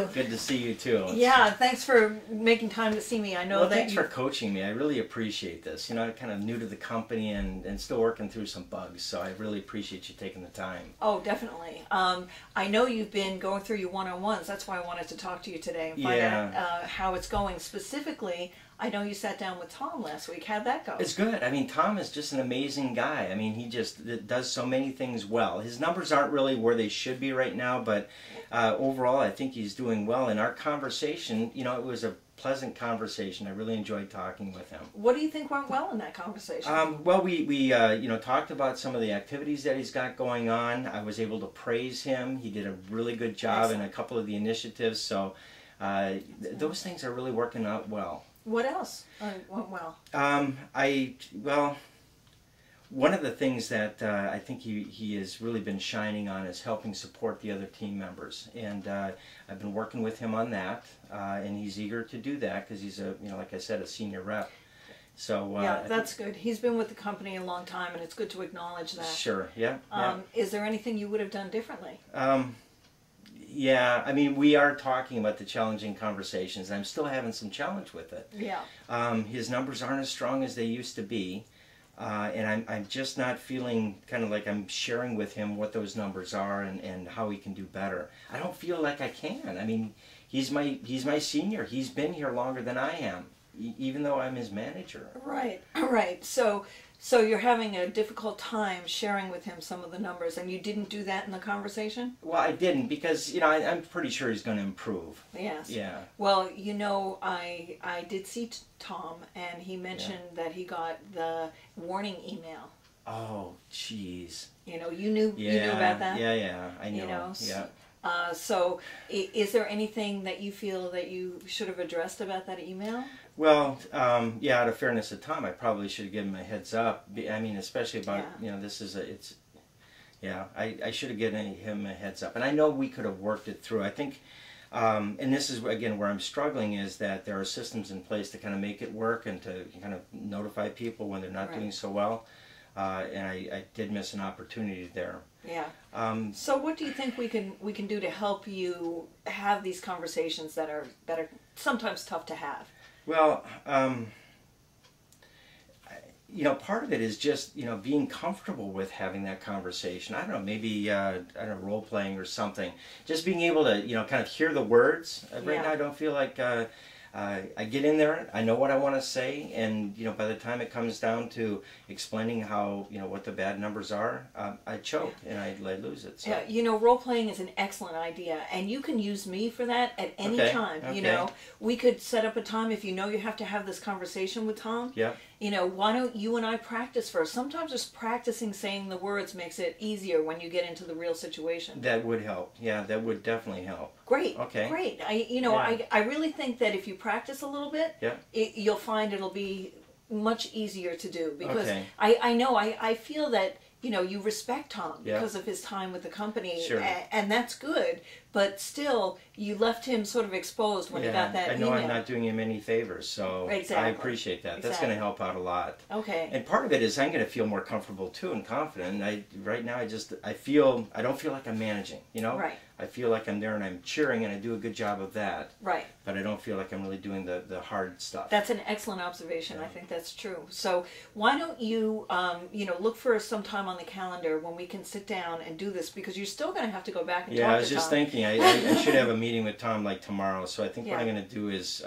you. Good to see you too. Yeah, thanks for making time to see me. I know well, that thanks for coaching me. I really appreciate this. You know, I'm kind of new to the company and still working through some bugs, so I really appreciate you taking the time. Oh, definitely. I know you've been going through your one-on-ones. That's why I wanted to talk to you today and find out how it's going. Specifically, I know you sat down with Tom last week. How'd that go? It's good. I mean, Tom is just an amazing guy. I mean, he just does so many things well. His numbers aren't really where they should be right now, but overall, I think he's doing well. In our conversation, you know, it was a pleasant conversation. I really enjoyed talking with him. What do you think went well in that conversation? Well, we you know, talked about some of the activities that he's got going on. I was able to praise him. He did a really good job in a couple of the initiatives, so those things are really working out well. What else went well? Well, one of the things that I think he has really been shining on is helping support the other team members, and I've been working with him on that, and he's eager to do that because he's a, you know, like I said, a senior rep. So yeah, that's good. He's been with the company a long time, and it's good to acknowledge that. Sure. Yeah. Is there anything you would have done differently? Yeah, I mean, we are talking about the challenging conversations. I'm still having some challenge with it. Yeah. His numbers aren't as strong as they used to be, and I'm just not feeling kind of like I'm sharing with him what those numbers are and how he can do better. I don't feel like I can. I mean, he's my senior. He's been here longer than I am, even though I'm his manager. Right, right. So you're having a difficult time sharing with him some of the numbers, and you didn't do that in the conversation? Well, I didn't because, you know, I'm pretty sure he's going to improve. Yes. Yeah. Well, you know, I did see Tom, and he mentioned that he got the warning email. Oh, jeez. You know, you knew about that? Yeah, I know. You know, yeah. So is there anything that you feel that you should have addressed about that email? Well, yeah, out of fairness to Tom, I probably should have given him a heads up. I mean, especially about, you know, this is I should have given him a heads up. And I know we could have worked it through. I think, and this is, again, where I'm struggling is that there are systems in place to kind of make it work and to kind of notify people when they're not doing so well. And I did miss an opportunity there. Yeah. So what do you think we can do to help you have these conversations that are sometimes tough to have? Well, you know, part of it is just, you know, being comfortable with having that conversation. I don't know, maybe I don't know, role playing or something. Just being able to, you know, kind of hear the words. Right now, I don't feel like I get in there, I know what I want to say, and, you know, by the time it comes down to explaining how, you know, what the bad numbers are, I choke and I lose it. So. Yeah, you know, role-playing is an excellent idea, and you can use me for that at any time. Okay. You know, we could set up a time if you know you have to have this conversation with Tom. Yeah. You know, why don't you and I practice first? Sometimes just practicing saying the words makes it easier when you get into the real situation. That would help. Yeah, that would definitely help. Great. Okay. Great. I really think that if you practice a little bit, you'll find it'll be much easier to do, because I feel that, you know, you respect Tom because of his time with the company, and that's good, but still you left him sort of exposed when you got that email. I know I'm not doing him any favors, so I appreciate that. That's going to help out a lot. Okay. And part of it is I'm going to feel more comfortable too and confident. And right now I don't feel like I'm managing, you know? Right. I feel like I'm there and I'm cheering and I do a good job of that. Right. But I don't feel like I'm really doing the hard stuff. That's an excellent observation. I think that's true. So why don't you, you know, look for some time on the calendar when we can sit down and do this, because you're still going to have to go back and talk to Tom. Yeah, I was just thinking I should have a meeting with Tom like tomorrow. So I think what I'm going to do is,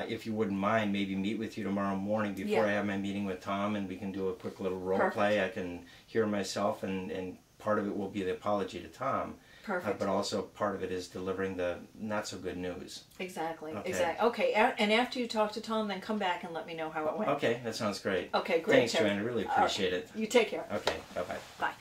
if you wouldn't mind, maybe meet with you tomorrow morning before I have my meeting with Tom, and we can do a quick little role play. I can hear myself, and part of it will be the apology to Tom. Perfect. But also part of it is delivering the not so good news. Exactly. Okay. Exactly. Okay. And after you talk to Tom, then come back and let me know how it went. Okay. That sounds great. Okay. Great. Thanks, Joanne. I really appreciate it. You take care. Okay. Bye-bye. Bye.